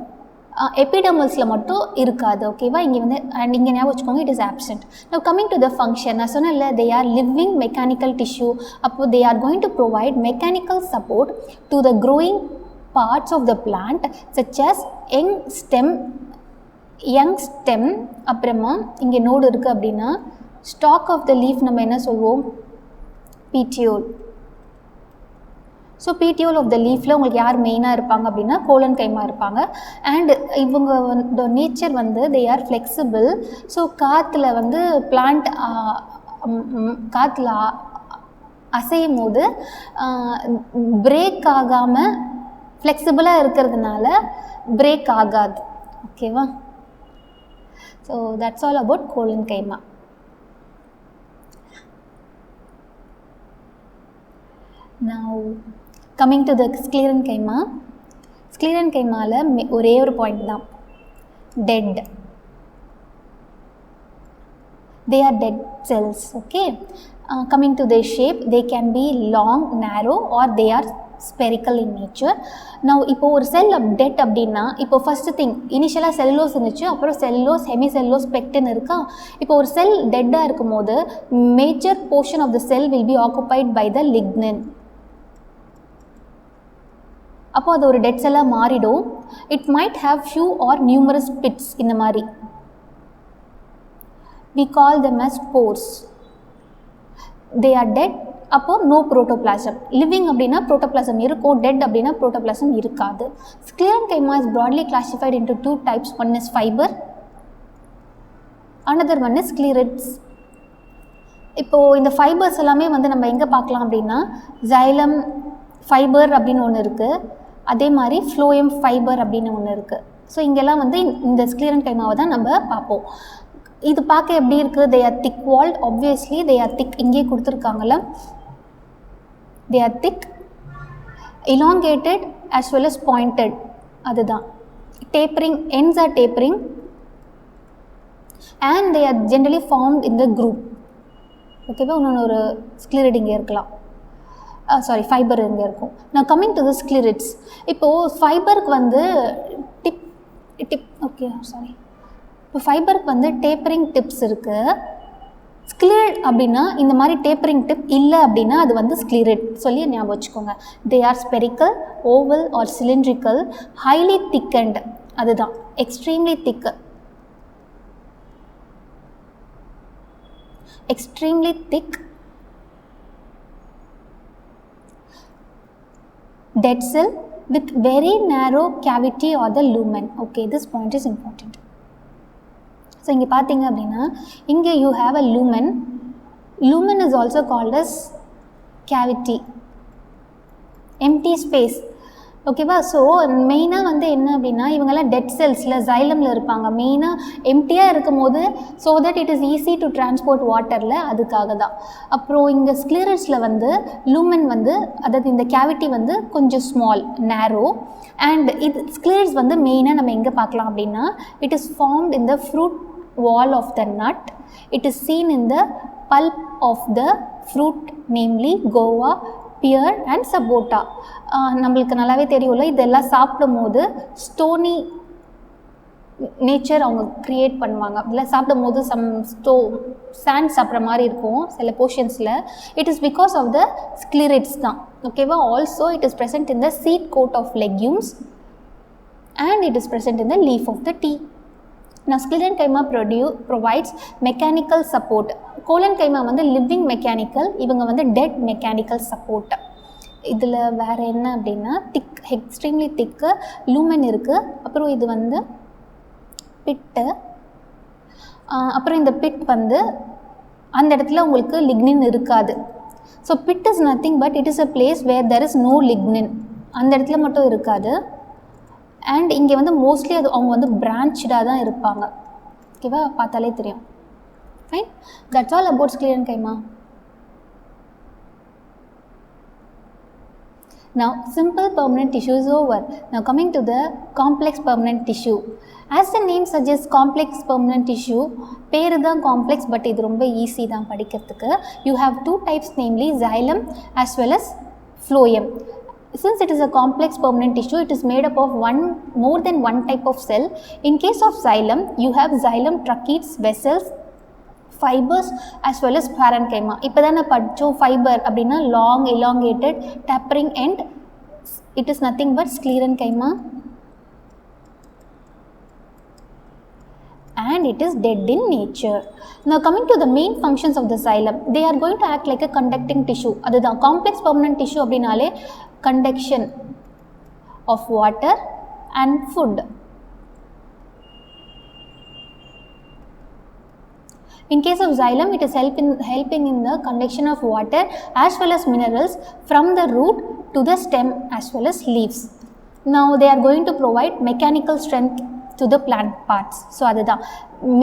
எபிடர்மல்ஸில் மட்டும் இருக்காது. ஓகேவா, இங்கே வந்து and இங்கே ஞாபகம் வச்சுக்கோங்க, it is absent. Now coming to the function, நான் சொன்னேன்ல, they are living mechanical tissue. அப்போ they are going to provide mechanical support to the growing parts of the plant such as young stem. அப்புறமா இங்கே node இருக்குது அப்படின்னா stock of the leaf நம்ம என்ன சொல்வோம், petiole. So petiole of the லீஃபில் உங்களுக்கு யார் மெயினாக இருப்பாங்க அப்படின்னா கோலன்கைமா இருப்பாங்க. அண்ட் இவங்க வந்து நேச்சர் வந்து தே ஆர் ஃப்ளெக்சிபிள். ஸோ காற்றுல வந்து பிளான்ட் காற்றுல அசையும் போது பிரேக் ஆகாமல் ஃப்ளெக்சிபிளாக இருக்கிறதுனால பிரேக் ஆகாது. ஓகேவா, so that's all about collenchyma. Now coming to the sclerenchyma. sclerenchymaல ஒரே ஒரு பாயிண்ட் தான், dead. They are dead cells. Okay, coming to their shape, they can be long, narrow, or they are spherical in nature. Now இப்போ ஒரு செல் dead அப்படின்னா இப்போ first thing இனிஷியலாக cellulose இருந்துச்சு, அப்புறம் செல்லுலோஸ், ஹெமிசெல்லுலோஸ், பெக்டின் இருக்கா. இப்போ ஒரு செல் டெட்டாக இருக்கும் போது major portion of the cell will be occupied by the lignin. அப்போ அது ஒரு டெட் செல்லாக மாறிடும். It might have few or numerous pits. இந்த மாதிரி we call them as spores. they are dead. அப்போ no protoplasm. living அப்படின்னா protoplasm இருக்கும், dead அப்படின்னா protoplasm இருக்காது. sclerenchyma is broadly classified into two types. one is fiber, another one is sclerids. இப்போ இந்த fibres எல்லாமே வந்து நம்ம எங்கே பார்க்கலாம் அப்படின்னா xylem ஃபைபர் அப்படின்னு ஒன்று இருக்குது, அதே மாதிரி ஃப்ளோயம் ஃபைபர் அப்படின்னு ஒன்று இருக்குது. ஸோ இங்கெல்லாம் வந்து இந்த sclerenchymaவை தான் நம்ம பார்ப்போம். இது பார்க்க எப்படி இருக்குது? they are thick walled. obviously they are thick. இங்கே கொடுத்துருக்காங்கல்ல, they are thick, elongated as well as pointed. அதுதான் tapering, ends are tapering and they are generally formed in the group. ஓகேவா? இன்னொன்று ஒரு sclerid இங்கே இருக்கலாம், சாரி ஃபைபர் இங்கே இருக்கும். நான் கம்மிங் டு த sclerids. இப்போது ஃபைபருக்கு வந்து ஓகே சாரி இப்போ ஃபைபருக்கு வந்து டேப்பரிங் டிப்ஸ் இருக்குது. ஸ்க்ளீரிட் அப்படின்னா இந்த மாதிரி டேப்பரிங் டிப் இல்லை அப்படின்னா அது வந்து ஸ்க்ளீரிட் சொல்லி ஞாபகம் வச்சுக்கோங்க. They are spherical, oval or cylindrical, highly thickened. அதுதான் எக்ஸ்ட்ரீம்லி திக்கு, extremely thick, dead cell with very narrow cavity or the lumen. Okay, this point is important. So இங்கே பார்த்தீங்க அப்படின்னா இங்கே you have a lumen. Lumen is also called as cavity, empty space. ஓகேவா? So மெயினாக வந்து என்ன அப்படின்னா இவங்கெல்லாம் டெட் செல்ஸில் ஜைலமில் இருப்பாங்க. மெயினாக எம்டியாக இருக்கும் போது so that it is easy to transport வாட்டரில், அதுக்காக தான். அப்புறம் இங்கே ஸ்க்ளீரட்ஸில் வந்து லூமன் வந்து அதாவது இந்த கேவிட்டி வந்து கொஞ்சம் ஸ்மால், நேரோ. அண்ட் இது ஸ்க்ளீரட்ஸ் வந்து மெயினாக நம்ம எங்கே பார்க்கலாம் அப்படின்னா it is formed in the fruit wall of the nut. It is seen in the pulp of the fruit, namely guava, pear and sapota. நம்மளுக்கு நல்லாவே தெரியும்ல, இதெல்லாம் சாப்பிடும் போது ஸ்டோனி நேச்சர் அவங்க க்ரியேட் பண்ணுவாங்க. இதெல்லாம் சாப்பிடும் போது சாண்ட் சாப்பிட்ற மாதிரி இருக்கும் சில போர்ஷன்ஸில். It is because of the sclereids தான். ஓகேவா? Also it is present in the seed coat of legumes and it is present in the leaf of the tea. Now sclerenchyma provides mechanical support. Collenchyma வந்து living mechanical, இவங்க வந்து dead mechanical support. இதில் வேறு என்ன அப்படின்னா திக், extremely திக்கு lumen இருக்குது. அப்புறம் இது வந்து பிட்டு. அப்புறம் இந்த பிட் வந்து அந்த இடத்துல உங்களுக்கு லிக்னின் இருக்காது. So pit is nothing but it is a place where there is no lignin. அந்த இடத்துல மட்டும் இருக்காது. அண்ட் இங்கே வந்து மோஸ்ட்லி அது அவங்க வந்து பிரான்ச்சாக தான் இருப்பாங்க. ஓகேவா? பார்த்தாலே தெரியும். Fine, that's all about sclerenchyma. Now simple permanent tissue is over. Now coming to the complex permanent tissue. As the name suggests, complex permanent tissue பேரு தான் காம்ப்ளெக்ஸ், பட் இது ரொம்ப ஈஸி தான் படிக்கிறதுக்கு. You have two types, namely xylem as well as phloem. Since it is a complex permanent tissue, it is made up of more than one type of cell. In case of xylem, you have xylem tracheids, vessels, fibers as well as parenchyma. இப்போ தான் நான் படித்தோம் fibre அப்படின்னா long elongated tapering end. It is nothing but sclerenchyma and it is dead in nature. Now coming to the main functions of the xylem, they are going to act like a conducting tissue. அதுதான் complex permanent tissue அப்படின்னாலே conduction of water and food. In case of xylem, it is helping in the conduction of water as well as minerals from the root to the stem as well as leaves. Now they are going to provide mechanical strength to the plant parts. So அதுதான்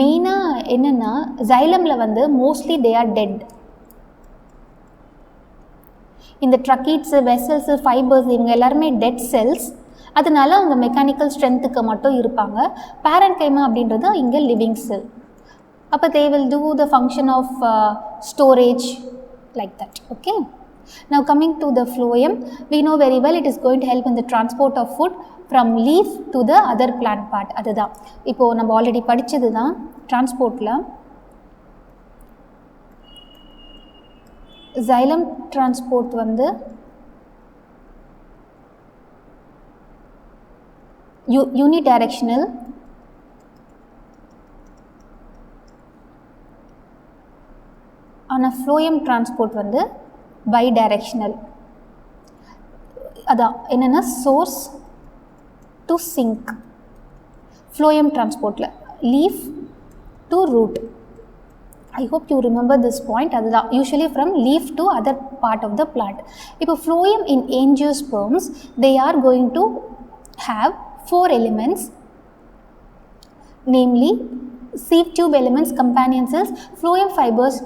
மெயினாக என்னென்னா xylemல வந்து mostly they are dead. இந்த ட்ரக்கீட்ஸு, vessels, fibres இவங்க எல்லாருமே dead cells. அதனால அவங்க mechanical ஸ்ட்ரென்த்துக்கு மட்டும் இருப்பாங்க. பேரன்கைமா அப்படின்றது இங்கே லிவிங் செல். அப்போ they will do the function of storage like that. Okay, Now coming to the phloem, we know very well it is going to help in the transport of food from leaf to the other plant part. அதுதான் இப்போ நம்ம already படித்தது தான் டிரான்ஸ்போர்ட்டில். xylem transport வந்து unidirectional, ஆனால் phloem transport வந்து bidirectional. அதான் என்னென்னா source to sink. phloem transportல leaf to root. I hope you remember this point. அதுதான் usually from leaf to other part of the plant. இப்போ phloem in angiosperms, they are going to have 4 elements, namely sieve tube elements, companion cells, phloem fibers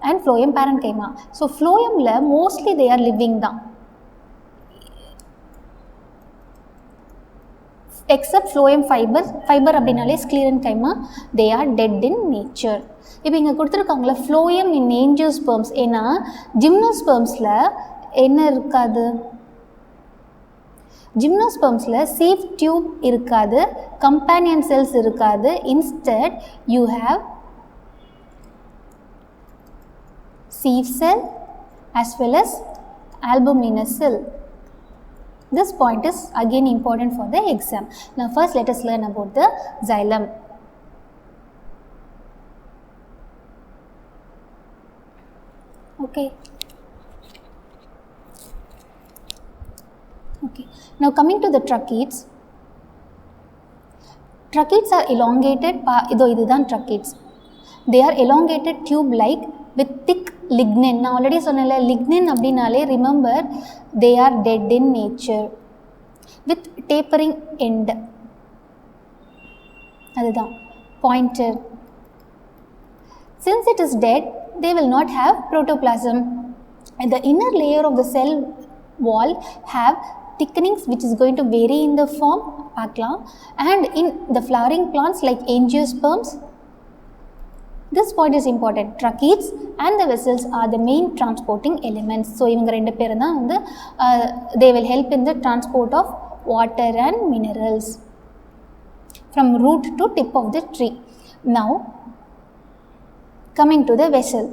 and phloem parenchyma. So phloemல mostly they are living தான், except phloem fiber அப்படினாலே sclerenchyma, they are dead in nature. இப்போ இங்கே கொடுத்துருக்காங்கள phloem in angiosperms, ஏன்னா gymnospermsல என்ன இருக்காது, gymnospermsல sieve tube இருக்காது, companion cells இருக்காது. Instead you have sieve cell as well as albuminous cell. This point is again important for the exam. Now first let us learn about the xylem. Okay. Now coming to the tracheids. Tracheids are elongated, இதுதான் tracheids. They are elongated tube like with thick lignin. நான் already சொன்னல lignin அப்படினாலே remember they are dead in nature with tapering end. அதுதான் pointer. Since it is dead, they will not have protoplasm. And the inner layer of the cell wall have thickenings which is going to vary in the form பார்க்கலாம். And in the flowering plants like angiosperms, this point is important. Tracheids and the vessels are the main transporting elements. So இவங்க ரெண்டு பேரும் தான் வந்து they will help in the transport of water and minerals from root to tip of the tree. Now coming to the vessel.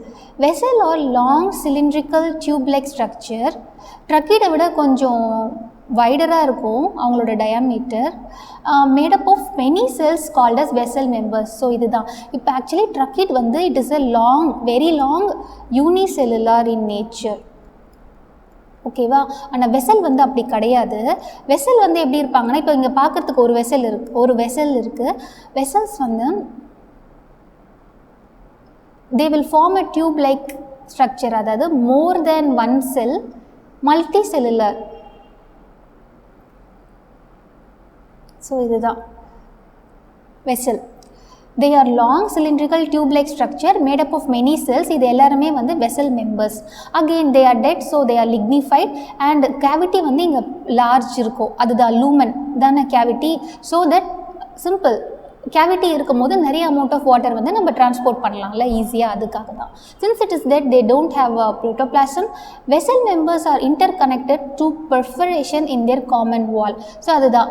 Vessel or long cylindrical tube like structure. Tracheids விட கொஞ்சம் வைடராக இருக்கும் அவங்களோட diameter, made up of many cells called as vessel members. So இதுதான் இப்போ actually tracheid வந்து it is a long, very long unicellular in nature. ஓகேவா? ஆனால் வெசல் வந்து அப்படி கிடையாது. வெசல் வந்து எப்படி இருப்பாங்கன்னா, இப்போ இங்கே பார்க்குறதுக்கு ஒரு வெசல் இருக்குது. வெசல்ஸ் வந்து they will form a tube like structure, அதாவது more than one cell, multicellular. So இதுதான் vessel. They are long cylindrical tube like structure made up of many cells. இது எல்லாருமே வந்து vessel members. Again they are dead, so they are lignified. And cavity வந்து இங்கே large இருக்கும், அதுதான் lumen தானே cavity. So that simple cavity இருக்கும் போது நிறைய அமௌண்ட் ஆஃப் வாட்டர் வந்து நம்ம டிரான்ஸ்போர்ட் பண்ணலாம்ல ஈஸியாக, அதுக்காக தான். Since it is that they don't have a protoplasm, vessel members are interconnected to perforation in their common wall. So அதுதான்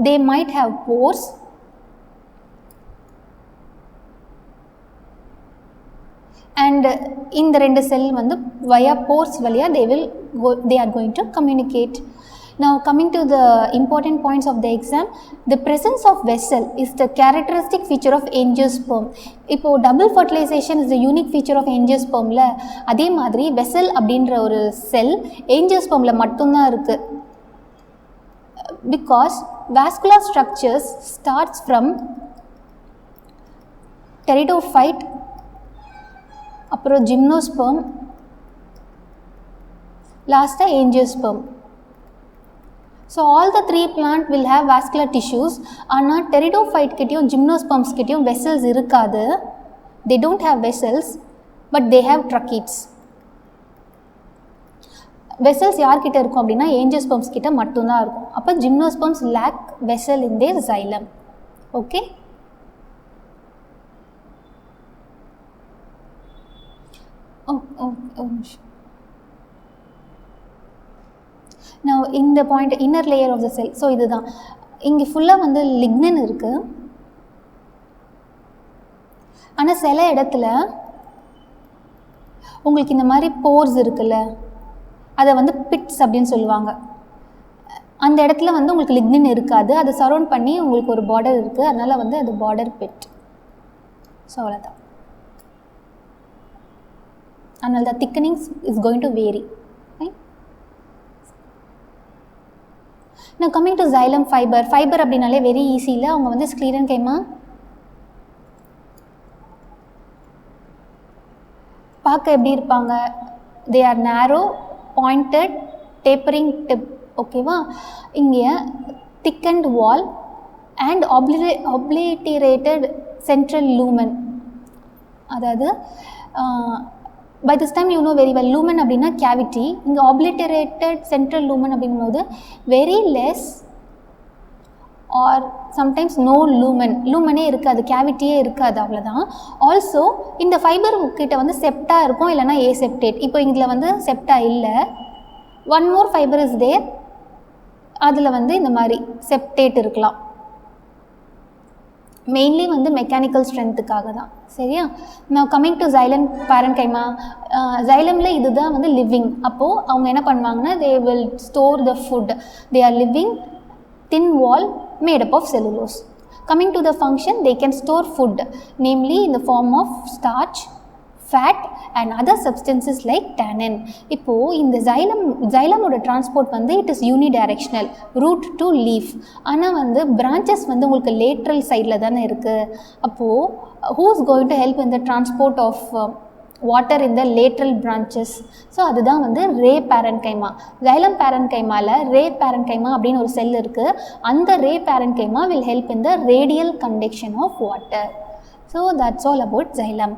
they might have pores and இந்த ரெண்டு செல் வந்து வயா போர்ஸ் வழியாக they are going to communicate. Now coming to the important points of the exam, the presence of vessel is the characteristic feature of angiosperm. இப்போ double fertilization is the unique feature of angiospermல, அதே மாதிரி vessel அப்படின்ற ஒரு செல் angiospermல மட்டும்தான் இருக்குது. Because vascular structures starts from pteridophyte, அப்புறம் gymnosperm, லாஸ்ட்டாக angiosperm. So all the three plant will have vascular tissues. ஆனால் pteridophyte கிட்டையும் gymnosperms கிட்டையும் vessels இருக்காது. They don't have vessels, but they have tracheids. Vessels யார்கிட்ட இருக்கும் அப்படின்னா angiosperms கிட்ட மட்டும்தான் இருக்கும். அப்போ gymnosperms lack vessel in their xylem. Okay? நான் இந்த point inner layer of the cell. So இதுதான் இங்கே ஃபுல்லாக வந்து லிக்னன் இருக்குது. ஆனால் சில இடத்துல உங்களுக்கு இந்த மாதிரி போர்ஸ் இருக்குல்ல, அதை வந்து பிட்ஸ் அப்படின்னு சொல்லுவாங்க. அந்த இடத்துல வந்து உங்களுக்கு லிக்னின் இருக்காது, அதை சரௌண்ட் பண்ணி உங்களுக்கு ஒரு பார்டர் இருக்குது, அதனால் வந்து அது பார்டர் பிட். ஸோ அவ்வளோதான். அதனால the thickening is going to vary. Right? Now coming to xylem fiber. Fiber அப்படின்னாலே வெரி ஈஸி இல்லை. அவங்க வந்து ஸ்க்ளீரன் கைமா பார்க்க எப்படி இருப்பாங்க? they are narrow pointed tapering tip. ஓகேவா? இங்கே thickened wall and obliterated central lumen. அதாவது by this time you know very well lumen அப்படின்னா cavity. இங்கே obliterated central lumen அப்படிங்கும்போது very less or sometimes no lumen. lumenே இருக்காது, கேவிட்டியே இருக்காது, அவ்வளோதான். ஆல்சோ இந்த ஃபைபர் கிட்ட வந்து செப்டா இருக்கும், இல்லைனா ஏசெப்டேட். இப்போ இதில் வந்து செப்டா இல்லை, one more fibre is there, அதில் வந்து இந்த மாதிரி செப்டேட் இருக்கலாம். மெயின்லி வந்து மெக்கானிக்கல் ஸ்ட்ரென்த்துக்காக தான். சரியா? நான் கம்மிங் டு ஜைலம் பேரன்கைமா. ஜைலமில் இதுதான் வந்து லிவிங். அப்போது அவங்க என்ன பண்ணுவாங்கன்னா they will store the food. They are living thin wall made up of cellulose. Coming to the function, they can store food, namely in the form of starch, fat and other substances like tannin. இப்போ இந்த xylem transport வந்து it is unidirectional, root to leaf. ஆனால் வந்து branches வந்து உங்களுக்கு lateral sideல தானே இருக்குது. அப்போது who is going to help in the transport of water in the lateral branches? So அதுதான் வந்து ரே பேரன்கைமா. ஜைலம் பேரன்கைமாவில் ரே பேரன்கைமா அப்படின்னு ஒரு செல் இருக்குது. அந்த ray parenchyma will help in the radial conduction of water. So that's all about xylem.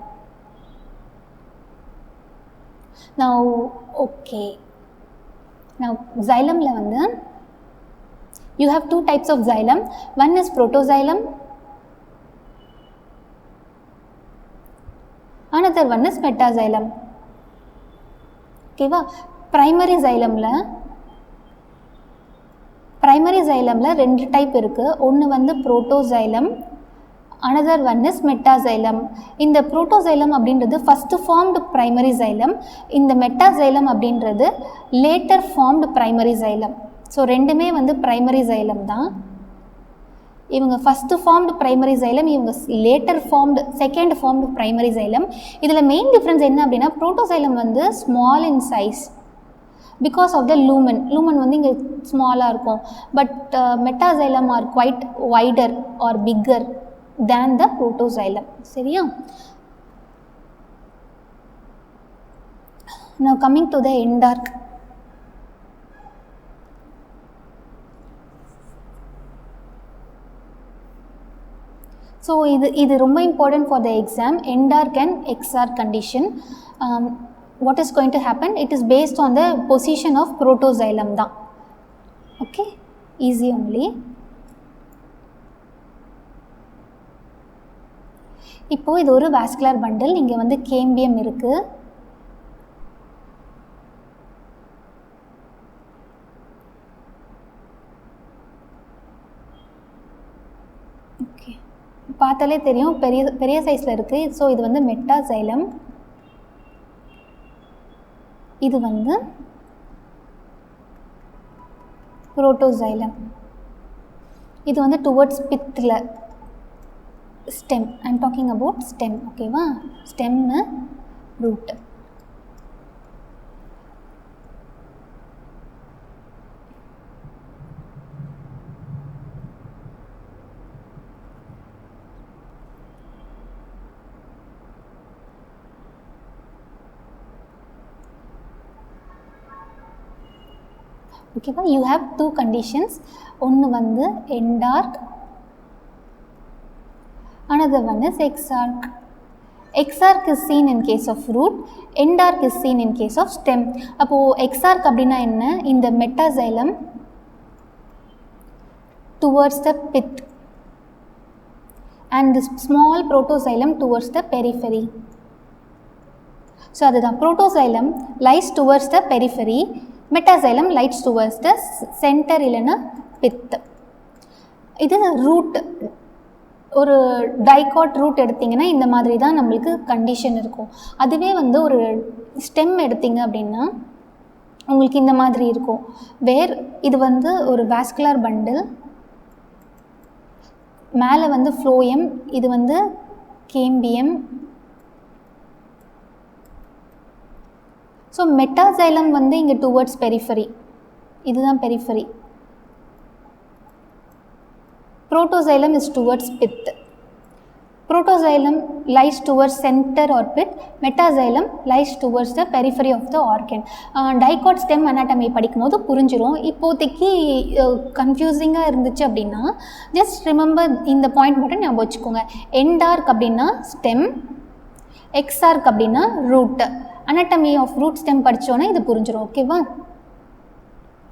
Now okay, now ஜைலமில் வந்து you have two types of xylem. One is protoxylem, another one is metaxylem. ஓகேவா? Primary ஜைலமில் ரெண்டு type இருக்குது. ஒன்று வந்து protoxylem, another one is metaxylem. இந்த protoxylem அப்படின்றது ஃபஸ்ட்டு ஃபார்ம்டு பிரைமரி ஜைலம், இந்த மெட்டாசைலம் அப்படின்றது later formed primary xylem. So ரெண்டுமே வந்து பிரைமரி ஜைலம் தான். இவங்க ஃபஸ்ட்டு ஃபார்ம்டு பிரைமரி ஜைலம், இவங்க later formed second formed primary xylem. இதில் மெயின் டிஃப்ரென்ஸ் என்ன அப்படின்னா புரோட்டோசைலம் வந்து small in size because of the lumen. Lumen வந்து இங்கே ஸ்மாலாக இருக்கும். But metaxylem are quite wider or bigger than the protoxylem. சரியா? Now coming to the endark. So இது ரொம்ப important for the exam. Endarch and exarch condition. What is going to happen? It is based on the position of protoxylem தான். Okay, easy only. இப்போது இது ஒரு vascular bundle. இங்கே வந்து cambium இருக்குது. Okay, பார்த்தாலே தெரியும் பெரிய சைஸில் இருக்குது. ஸோ இது வந்து மெட்டாசைலம், இது வந்து புரோட்டோசைலம். இது வந்து டுவர்ட்ஸ் பித்தில் stem. I am talking about stem. ஓகேவா? Stem, root. ஓகேவா? You have two conditions. ஒன்று வந்து Ntorq, another one is exarch. Exarch is seen in case of root, endark is seen in case of stem. அப்போது exarch அப்படின்னா என்ன? இந்த metaxylem towards the pith and this small protoxylem towards the periphery. So அதுதான் protoxylem lies towards the periphery, metaxylem lies towards the center இல்லைன்னா pith. இது root, ஒரு dicot root எடுத்திங்கன்னா இந்த மாதிரி தான் நம்மளுக்கு கண்டிஷன் இருக்கும். அதுவே வந்து ஒரு ஸ்டெம் எடுத்திங்க அப்படின்னா உங்களுக்கு இந்த மாதிரி இருக்கும். வேர் இது வந்து ஒரு வாஸ்குலர் பண்டில், மேலே வந்து ஃப்ளோயம், இது வந்து கேம்பியம். ஸோ மெட்டாசைலம் வந்து இங்கே டுவர்ட்ஸ் பெரிஃபரி, இதுதான் periphery. Protoxylem is towards pith. Protoxylem lies towards center or pit. Metaxylem lies towards the periphery of the organ. Dicot stem anatomy படிக்கும்போது புரிஞ்சிரும். இப்போதைக்கு கன்ஃபியூசிங்காக இருந்துச்சு அப்படின்னா ஜஸ்ட் ரிமெம்பர் இந்த பாயிண்ட் மட்டும் ஞாபகம் வச்சுக்கோங்க. எண்டார்க் அப்படின்னா ஸ்டெம், எக்ஸார்க் அப்படின்னா root. Anatomy of root stem படித்தோன்னா இது புரிஞ்சிடும். ஓகேவா?